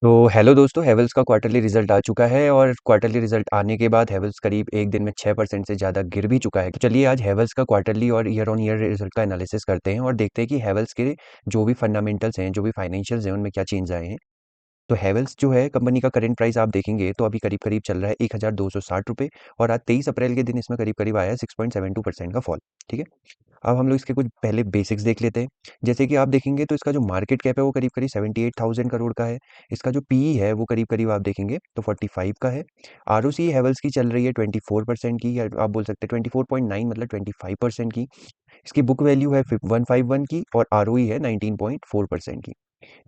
तो हेलो दोस्तों, हैवेल्स का क्वार्टरली रिजल्ट आ चुका है और क्वार्टरली रिजल्ट आने के बाद हैवेल्स करीब एक दिन में 6% से ज़्यादा गिर भी चुका है। तो चलिए आज हैवेल्स का क्वार्टरली और ईयर ऑन ईयर रिजल्ट का एनालिसिस करते हैं और देखते हैं कि हैवेल्स के जो भी फंडामेंटल्स हैं, जो भी फाइनेंशियल्स हैं, उनमें क्या चेंज आए हैं। तो हैवेल्स जो है कंपनी का करंट प्राइस आप देखेंगे तो अभी करीब करीब चल रहा है 1260 रुपये और आज 23 अप्रैल के दिन इसमें करीब करीब आया है 6.72% का फॉल। ठीक है। अब हम लोग इसके कुछ पहले बेसिक्स देख लेते हैं। जैसे कि आप देखेंगे तो इसका जो मार्केट कैप है वो करीब करीब 78,000 करोड़ का है। इसका जो पीई है वो करीब करीब आप देखेंगे तो 45 का है। आरओसी हैवेल्स की चल रही है 24% की, या आप बोल सकते हैं 24.9 मतलब 25% की। इसकी बुक वैल्यू है 151 की और आरओई है 19.4% की।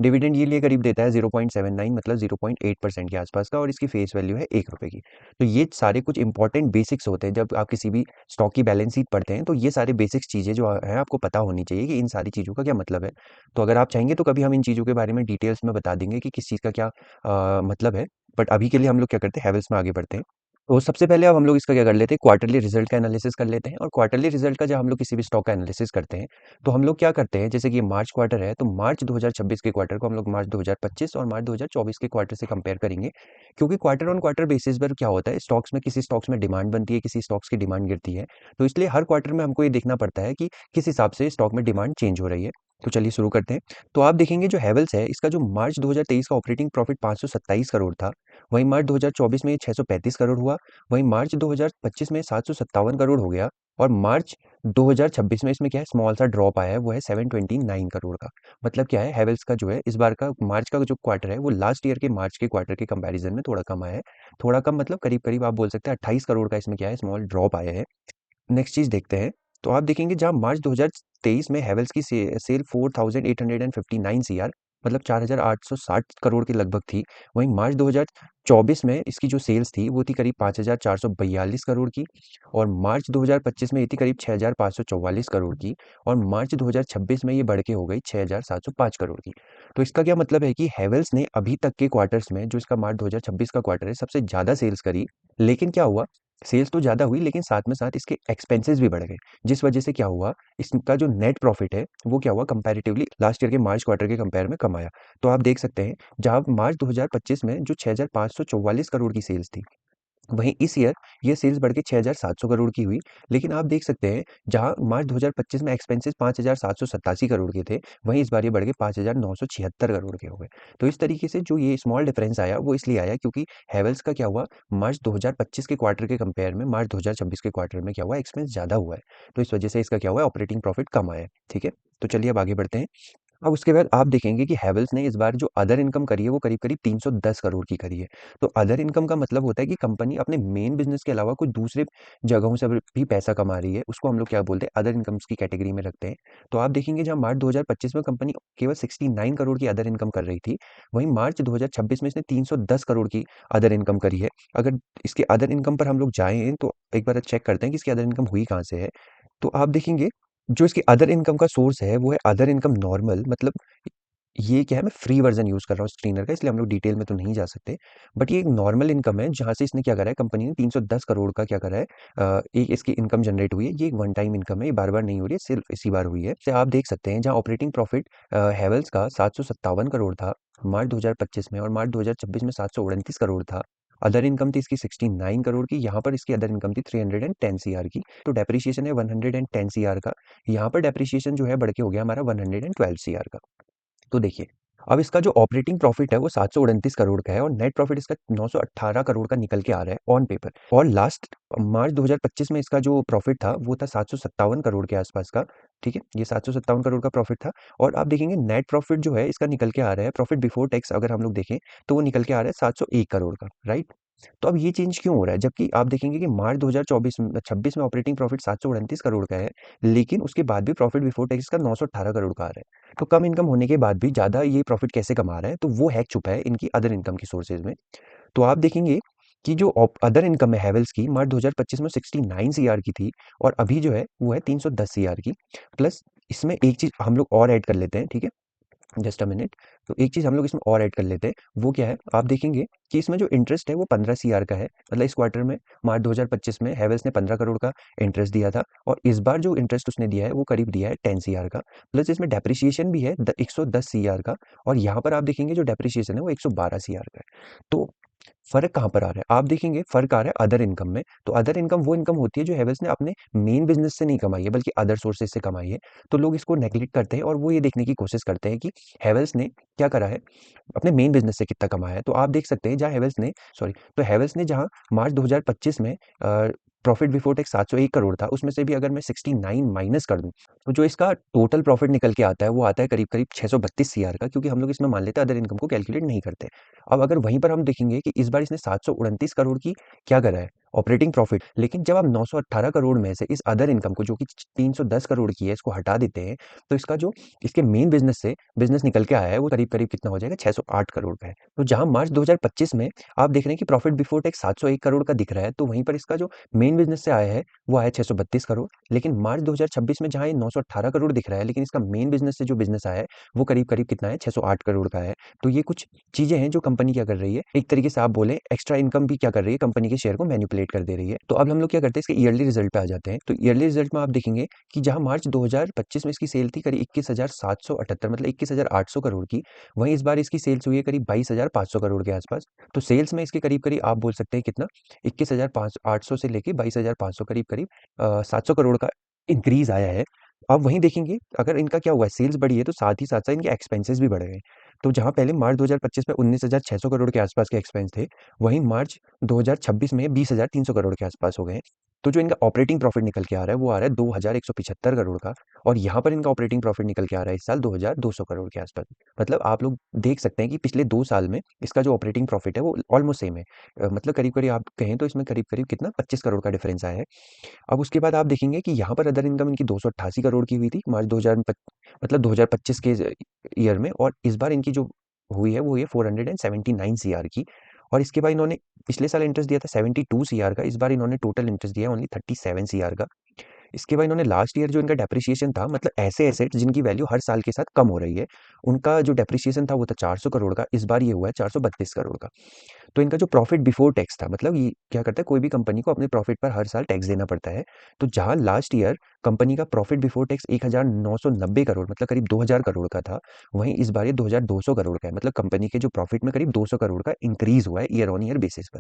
डिविडेंड यील्ड ये करीब देता है 0.79 मतलब 0.8% के आसपास का और इसकी फेस वैल्यू है 1 रुपए की। तो ये सारे कुछ इंपॉर्टेंट बेसिक्स होते हैं जब आप किसी भी स्टॉक की बैलेंस शीट पढ़ते हैं, तो ये सारे बेसिक्स चीज़ें जो हैं आपको पता होनी चाहिए कि इन सारी चीज़ों का क्या मतलब है। तो अगर आप चाहेंगे तो कभी हम इन चीज़ों के बारे में डिटेल्स में बता देंगे कि किस चीज़ का क्या मतलब है। बट अभी के लिए हम लोग क्या करते हैं, हैवेल्स में आगे बढ़ते हैं। तो सबसे पहले अब हम लोग इसका क्या कर लेते हैं, क्वार्टरली रिजल्ट का एनालिसिस कर लेते हैं। और क्वार्टरली रिजल्ट का जब हम लोग किसी भी स्टॉक का एनालिसिस करते हैं तो हम लोग क्या करते हैं, जैसे कि ये मार्च क्वार्टर है तो मार्च 2026 के क्वार्टर को हम लोग मार्च 2025 और मार्च 2024 के क्वार्टर से कंपेयर करेंगे। क्योंकि क्वार्टर ऑन क्वार्टर बेसिस पर क्या होता है, स्टॉक्स में किसी स्टॉक्स में डिमांड बनती है, किसी स्टॉक्स की डिमांड गिरती है। तो इसलिए हर क्वार्टर में हमको ये देखना पड़ता है कि किस हिसाब से स्टॉक में डिमांड चेंज हो रही है। तो चलिए शुरू करते हैं। तो आप देखेंगे जो हैवेल्स है इसका जो मार्च 2023 का ऑपरेटिंग प्रॉफिट 527 करोड़ था, वहीं मार्च 2024 में ये 635 करोड़ हुआ। वहीं मार्च 2025 में 757 करोड़ हो गया और मार्च 2026 में इसमें क्या है, स्मॉल सा ड्रॉप आया है, वो है 729 करोड़ का। मतलब क्या है, हैवेल्स का जो है इस बार का मार्च का जो क्वार्टर है वो लास्ट ईयर के मार्च के क्वार्टर के कंपैरिजन में थोड़ा कम आया है। थोड़ा कम मतलब करीब करीब आप बोल सकते हैं 28 करोड़ का इसमें क्या है, स्मॉल ड्रॉप आया है। नेक्स्ट चीज़ देखते हैं। तो आप देखेंगे जहाँ मार्च 2023 में हैवेल्स की सेल 4859 सीआर मतलब 4860 करोड़ के लगभग थी। वहीं मार्च 2024 में इसकी जो सेल्स थी वो थी करीब 5442 करोड़ की और मार्च 2025 में ये थी करीब 6544 करोड़ की और मार्च 2026 में ये बढ़ के हो गई 6705 करोड़ की। तो इसका क्या मतलब है कि हैवेल्स ने अभी तक के क्वार्टर्स में जो इसका मार्च 2026 का क्वार्टर है सबसे ज़्यादा सेल्स करी। लेकिन क्या हुआ, सेल्स तो ज़्यादा हुई लेकिन साथ में साथ इसके एक्सपेंसेस भी बढ़ गए। जिस वजह से क्या हुआ, इसका जो नेट प्रॉफिट है वो क्या हुआ, कंपैरेटिवली लास्ट ईयर के मार्च क्वार्टर के कंपेयर में कम आया। तो आप देख सकते हैं जहाँ मार्च 2025 में जो 6544 करोड़ की सेल्स थी, वहीं इस ईयर ये सेल्स बढ़ के 6700 करोड़ की हुई। लेकिन आप देख सकते हैं जहाँ मार्च 2025 में एक्सपेंसेस 5787 करोड़ के थे, वहीं इस बार ये बढ़ के 5976 करोड़ के हो गए। तो इस तरीके से जो ये स्मॉल डिफरेंस आया वो इसलिए आया क्योंकि हैवेल्स का क्या हुआ, मार्च 2025 के क्वार्टर के कंपेयर में मार्च 2026 के क्वार्टर में क्या हुआ, एक्सपेंस ज़्यादा हुआ है। तो इस वजह से इसका क्या हुआ, ऑपरेटिंग प्रॉफिट कम आया है। ठीक है। तो चलिए अब आगे बढ़ते हैं। अब उसके बाद आप देखेंगे कि हैवेल्स ने इस बार जो अदर इनकम करी है वो करीब-करीब 310 करोड़ की करी है। तो अदर इनकम का मतलब होता है कि कंपनी अपने मेन बिज़नेस के अलावा कुछ दूसरे जगहों से भी पैसा कमा रही है। उसको हम लोग क्या बोलते हैं, अदर इनकम्स की कैटेगरी में रखते हैं। तो आप देखेंगे जहाँ मार्च 2025 में कंपनी केवल 69 करोड़ की अदर इनकम कर रही थी, वहीं मार्च 2026 में इसने 310 करोड़ की अदर इनकम करी है। अगर इसके अदर इनकम पर हम लोग जाएँ तो एक बार चेक करते हैं कि इसकी अदर इनकम हुई कहाँ से है। तो आप देखेंगे जो इसकी अदर इनकम का सोर्स है वो है अदर इनकम नॉर्मल, मतलब ये क्या है, मैं फ्री वर्ज़न यूज़ कर रहा हूँ स्क्रीनर का, इसलिए हम लोग डिटेल में तो नहीं जा सकते। बट ये एक नॉर्मल इनकम है जहाँ से इसने क्या करा है, कंपनी ने 310 करोड़ का क्या करा है, एक इसकी इनकम जनरेट हुई है। ये एक वन टाइम इनकम है, ये बार-बार नहीं हो रही है, सिर्फ़ इसी बार हुई है। तो आप देख सकते हैं जहाँ ऑपरेटिंग प्रॉफिट हैवेल्स का 757 करोड़ था मार्च 2025 में और मार्च 2026 में 729 करोड़ था। अदर इनकम थी इसकी 69 करोड़ की, यहाँ पर इसकी अदर इनकम थी 310 सीआर की। तो डेप्रिसिएशन है 110 सीआर का, यहाँ पर डेप्रिसिएशन जो है बढ़ के हो गया हमारा 112 सीआर का। तो देखिए, अब इसका जो ऑपरेटिंग प्रॉफिट है वो 729 करोड़ का है और नेट प्रॉफिट इसका 918 करोड़ का निकल के आ रहा है ऑन पेपर। और लास्ट मार्च 2025 में इसका जो प्रॉफिट था वो था 757 करोड़ के आसपास का। ठीक है, ये 757 करोड़ का प्रॉफिट था। और आप देखेंगे नेट प्रॉफिट जो है इसका निकल के आ रहा है, प्रॉफिट बिफोर टैक्स अगर हम लोग देखें तो वो निकल के आ रहा है 701 करोड़ का, राइट। तो अब ये चेंज क्यों हो रहा है, जबकि आप देखेंगे कि मार्च 2024 में 26 में ऑपरेटिंग प्रॉफिट 729 करोड़ का है, लेकिन उसके बाद भी प्रॉफिट बिफोर टैक्स का 918 करोड़ का आ रहा है। तो कम इनकम होने के बाद भी ज़्यादा ये प्रॉफिट कैसे कमा रहा है, तो वो हैक छुपा है इनकी अदर इनकम की सोर्सेज में। तो आप देखेंगे कि जो अदर इनकम है हैवेल्स की मार्च 2025 में 69 सीआर की थी और अभी जो है वो है 310 सीआर की। प्लस इसमें एक चीज़ हम लोग और ऐड कर लेते हैं, ठीक है। Just a minute. तो एक चीज़ हम लोग इसमें और ऐड कर लेते हैं, वो क्या है, आप देखेंगे कि इसमें जो इंटरेस्ट है वो 15 सीआर का है। मतलब इस क्वार्टर में, मार्च 2025 में हैवेल्स ने 15 करोड़ का इंटरेस्ट दिया था, और इस बार जो इंटरेस्ट उसने दिया है वो करीब दिया है 10 सीआर का। प्लस इसमें डेप्रिसिएशन भी है 110 सीआर का, और यहाँ पर आप देखेंगे जो डेप्रिसिएशन है वो 112 सीआर का है। तो फ़र्क कहाँ पर आ रहा है? आप देखेंगे फ़र्क आ रहा है अदर इनकम में। तो अदर इनकम वो इनकम होती है जो हैवेल्स ने अपने मेन बिज़नेस से नहीं कमाई है, बल्कि अदर सोर्सेज़ से कमाई है। तो लोग इसको नेगलेक्ट करते हैं और वो ये देखने की कोशिश करते हैं कि हैवेल्स ने क्या करा है, अपने मेन बिज़नेस से कितना कमाया है। तो आप देख सकते हैं जहाँ हैवेल्स ने सॉरी तो हैवेल्स ने जहाँ मार्च 2025 में प्रॉफ़िट बिफोर टैक्स 701 करोड़ था, उसमें से भी अगर मैं 69 माइनस कर दूँ, तो जो इसका टोटल प्रॉफ़िट निकल के आता है, वो आता है करीब-करीब 632 सीआर का, क्योंकि हम लोग इसमें मान लेते हैं अदर इनकम को कैलकुलेट नहीं करते। अब अगर वहीं पर हम देखेंगे कि इस बार इसने 729 करोड़ की क्या करा है, ऑपरेटिंग प्रॉफ़िट। लेकिन जब आप 918 करोड़ में से इस अदर इनकम को, जो कि 310 करोड़ की है, इसको हटा देते हैं, तो इसका जो इसके मेन बिज़नेस से बिज़नेस निकल के आया है, वो करीब-करीब कितना हो जाएगा, 608 करोड़ का है। तो जहाँ मार्च 2025 में आप देख रहे हैं कि प्रॉफ़िट बिफोर टैक्स 701 करोड़ का दिख रहा है, तो वहीं पर इसका जो मेन बिज़नेस से आया है, वो आया 632 करोड़। लेकिन मार्च 2026 में जहाँ ये 918 करोड़ दिख रहा है, लेकिन इसका मेन बिज़नेस से जो बिज़नेस आया है, वो करीब-करीब कितना है, 608 करोड़ का है। तो ये कुछ चीज़ें हैं जो कंपनी क्या कर रही है, एक तरीके से आप बोलें एक्स्ट्रा इनकम भी क्या कर रही है, कंपनी के शेयर को मैनिपुलेट कर दे रही है। तो अब हम लोग क्या करते हैं, इसके ईयरली रिजल्ट पे आ जाते हैं। तो ईयरली रिजल्ट में आप देखेंगे कि जहाँ मार्च 2025 में इसकी सेल थी करीब 21,778, मतलब 21,800 करोड़ की, वहीं इस बार इसकी सेल्स हुई है करीब 22,500 करोड़ के आसपास। तो सेल्स में इसके करीब-करीब आप बोल सकते हैं कितना, 21,800 से लेके 22,500 करीब-करीब 700 करोड़ का इंक्रीज़ आया है। अब वहीं देखेंगे अगर इनका क्या हुआ है, सेल्स बढ़ी है, तो साथ ही साथ-साथ इनके एक्सपेंसेस भी बढ़ गए। तो जहाँ पहले मार्च 2025 में 19,600 करोड़ के आसपास के एक्सपेंस थे, वहीं मार्च 2026 में 20,300 करोड़ के आसपास हो गए हैं। तो जो इनका ऑपरेटिंग प्रॉफिट निकल के आ रहा है, वो आ रहा है 2,175 करोड़ का, और यहाँ पर इनका ऑपरेटिंग प्रॉफिट निकल के आ रहा है इस साल 2,200 करोड़ के आसपास। मतलब आप लोग देख सकते हैं कि पिछले 2 साल में इसका जो ऑपरेटिंग प्रॉफिट है, वो ऑलमोस्ट सेम है। मतलब करीब-करीब आप कहें तो इसमें करीब-करीब कितना 25 करोड़ का डिफरेंस आया है। अब उसके बाद आप देखेंगे कि यहाँ पर अदर इनकम इनकी 288 करोड़ की हुई थी मार्च 2025 के ईयर में, और इस बार इनकी जो हुई है वो हुई है 479 सीआर की। और इसके बाद इन्होंने पिछले साल इंटरेस्ट दिया था 72 सीआर का, इस बार इन्होंने टोटल इंटरेस्ट दिया है ओनली 37 सीआर का। इसके बाद इन्होंने लास्ट ईयर जो इनका डेप्रिसिएशन था, मतलब ऐसे एसेट्स जिनकी वैल्यू हर साल के साथ कम हो रही है, उनका जो डेप्रिसिएशन था वो था 400 करोड़ का, इस बार ये हुआ है 432 करोड़ का। तो इनका जो प्रॉफिट बिफोर टैक्स था, मतलब ये क्या करता है, कोई भी कंपनी को अपने प्रॉफिट पर हर साल टैक्स देना पड़ता है। तो जहाँ लास्ट ईयर कंपनी का प्रॉफिट बिफोर टैक्स 1990 करोड़, मतलब करीब 2000 करोड़ का था, वहीं इस बार ये 2200 करोड़ का है। मतलब कंपनी के जो प्रॉफिट में करीब 200 करोड़ का इंक्रीज हुआ है ईयर ऑन ईयर बेसिस पर।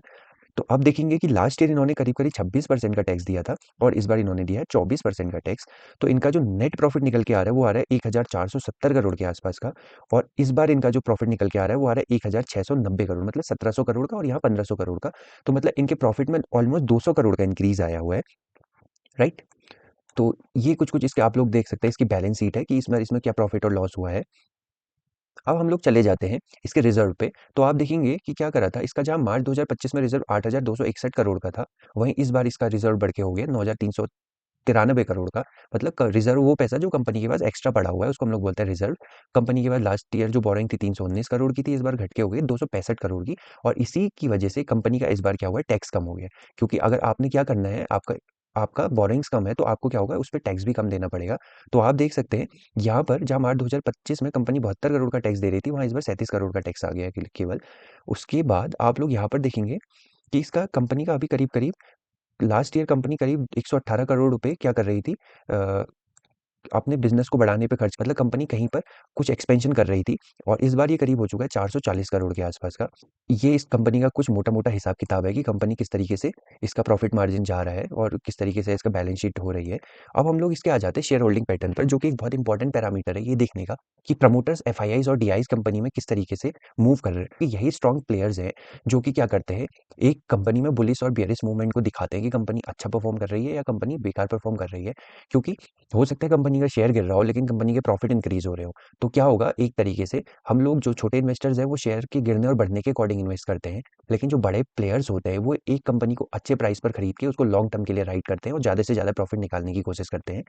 तो अब देखेंगे कि लास्ट ईयर इन्होंने करीब-करीब 26% का टैक्स दिया था, और इस बार इन्होंने दिया है 24% का टैक्स। तो इनका जो नेट प्रॉफिट निकल के आ रहा है, वो आ रहा है 1470 करोड़ के आसपास का, और इस बार इनका जो प्रॉफिट निकल के आ रहा है, वो आ रहा है 1690 करोड़, मतलब 1700 करोड़ का और यहाँ 1500 करोड़ का। तो मतलब इनके प्रॉफिट में ऑलमोस्ट 200 करोड़ का इंक्रीज़ आया हुआ है, राइट? तो ये कुछ-कुछ इसके आप लोग देख सकते हैं, इसकी बैलेंस शीट है कि इसमें इसमें क्या प्रॉफिट और लॉस हुआ है। अब हम लोग चले जाते हैं इसके रिज़र्व पे, तो आप देखेंगे कि क्या करा था, इसका जहाँ मार्च 2025 में रिज़र्व 8,261 करोड़ का था, वहीं इस बार इसका रिज़र्व बढ़ के हो गया 9,393 करोड़ का। मतलब क रिज़र्व वो पैसा जो कंपनी के पास एक्स्ट्रा पड़ा हुआ है, उसको हम लोग बोलते हैं रिज़र्व। कंपनी के पास लास्ट ईयर जो बोरिंग थी 319 करोड़ की थी, इस बार घट के हो गई 265 करोड़ की, और इसी की वजह से कंपनी का इस बार क्या हुआ है, टैक्स कम हो गया। क्योंकि अगर आपने क्या करना है, आपका आपका बोरिंग्स कम है, तो आपको क्या होगा, उस पे टैक्स भी कम देना पड़ेगा। तो आप देख सकते हैं यहाँ पर जहाँ मार्च 2025 में कंपनी 72 करोड़ का टैक्स दे रही थी, वहाँ इस बार 37 करोड़ का टैक्स आ गया है केवल। उसके बाद आप लोग यहाँ पर देखेंगे कि इसका कंपनी का अभी करीब-करीब लास्ट ईयर कंपनी करीब 118 करोड़ रुपए क्या कर रही थी, अ, अपने बिज़नेस को बढ़ाने पे खर्च, मतलब कंपनी कहीं पर कुछ एक्सपेंशन कर रही थी, और इस बार ये करीब हो चुका है 440 करोड़ के आसपास का। ये इस कंपनी का कुछ मोटा-मोटा हिसाब-किताब है कि कंपनी किस तरीके से इसका प्रॉफ़िट मार्जिन जा रहा है और किस तरीके से इसका बैलेंस शीट हो रही है। अब हम लोग इसके आ जाते हैं शेयर होल्डिंग पैटर्न पर, जो कि एक बहुत इंपॉर्टेंट पैरामीटर है ये देखने का कि प्रमोटर्स एफआईआईज़ और डीआईज़ कंपनी में किस तरीके से मूव कर रहे हैं। कि यही स्ट्रॉन्ग प्लेयर्स हैं जो कि क्या करते हैं, एक कंपनी में बुलिश और बेयरिश मूवमेंट को दिखाते हैं कि कंपनी अच्छा परफ़ॉर्म कर रही है या कंपनी बेकार परफ़ॉर्म कर रही है। क्योंकि हो सकता है कंपनी का शेयर गिर रहा हो, लेकिन कंपनी के प्रॉफिट इंक्रीज हो रहे हो। तो क्या होगा, एक तरीके से हम लोग जो छोटे इन्वेस्टर्स हैं, वो शेयर के गिरने और बढ़ने के अकॉर्डिंग इन्वेस्ट करते हैं। लेकिन जो बड़े प्लेयर्स होते हैं, वो एक कंपनी को अच्छे प्राइस पर खरीद के उसको लॉन्ग टर्म के लिए राइड करते हैं और ज़्यादा से ज़्यादा प्रॉफिट निकालने की कोशिश करते हैं।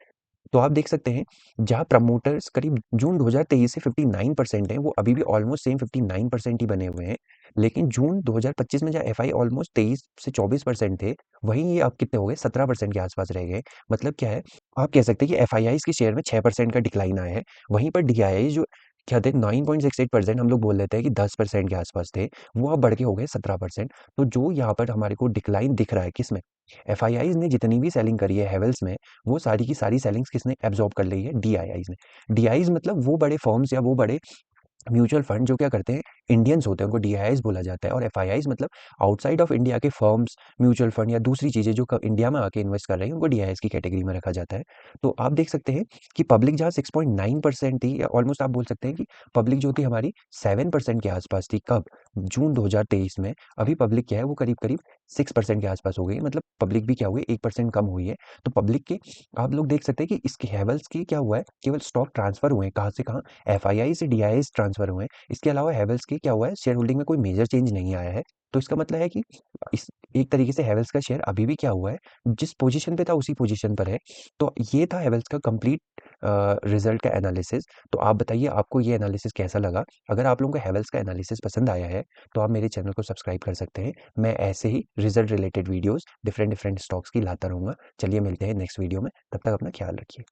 तो आप देख सकते हैं जहाँ प्रमोटर्स करीब जून 2023 से 59% हैं, वो अभी भी ऑलमोस्ट सेम 59% ही बने हुए हैं। लेकिन जून 2025 में जहाँ एफआई ऑलमोस्ट 23 से 24% थे, वहीं ये अब कितने हो गए, 17% के आसपास रह गए। मतलब क्या है, आप कह सकते हैं कि एफआईआईज़ के शेयर में 6% का डिक्लाइन आया है। वहीं पर डीआईआई जो क्या थे 9.68%, हम लोग बोल लेते हैं कि 10% के आसपास थे, वो अब बढ़ के हो गए 17%। तो जो यहाँ पर हमारे को डिक्लाइन दिख रहा है किसमें, एफआईआईज ने जितनी भी सेलिंग करी है हेवल्स में, वो सारी की सारी सेलिंग्स किसने एब्जॉर्ब कर ली है, डीआईआईज ने। डीआईज मतलब वो बड़े फर्म्स या वो बड़े म्यूचुअल फंड जो क्या करते हैं, इंडियंस होते हैं, उनको डीआईआईज बोला जाता है। और एफआईआईज मतलब आउटसाइड ऑफ इंडिया के फर्म्स, म्यूचुअल फंड या दूसरी चीजें जो इंडिया में आके इन्वेस्ट कर रहे हैं, उनको डीआईआईज की कैटेगरी में रखा जाता है। तो आप देख सकते हैं कि पब्लिक जहाँ 6.9% थी, या ऑलमोस्ट आप बोल सकते हैं कि पब्लिक जो थी हमारी 7% के आसपास थी, कब, जून 2023 में। अभी पब्लिक क्या है, वो करीब करीब 6% के आसपास हो गई, मतलब पब्लिक भी क्या हुई, 1% कम हुई है। तो पब्लिक के आप लोग देख सकते हैं कि इसके हैवल्स की क्या हुआ है, केवल स्टॉक ट्रांसफर हुए हैं, कहाँ से कहाँ, एफआईआई से डीआईआई ट्रांसफर हुए हैं। इसके अलावा हैवेल्स की क्या हुआ है, शेयर होल्डिंग में कोई मेजर चेंज नहीं आया है। तो इसका मतलब है कि इस एक तरीके से हैवेल्स का शेयर अभी भी क्या हुआ है, जिस पोजीशन पे था उसी पोजीशन पर है। तो ये था हैवेल्स का कंप्लीट रिजल्ट का एनालिसिस। तो आप बताइए आपको ये एनालिसिस कैसा लगा। अगर आप लोगों को हैवेल्स का एनालिसिस पसंद आया है तो आप मेरे चैनल को सब्सक्राइब कर सकते हैं। मैं ऐसे ही result related videos different different stocks की लाता रहूंगा। चलिए मिलते हैं नेक्स्ट वीडियो में, तब तक अपना ख्याल रखिए।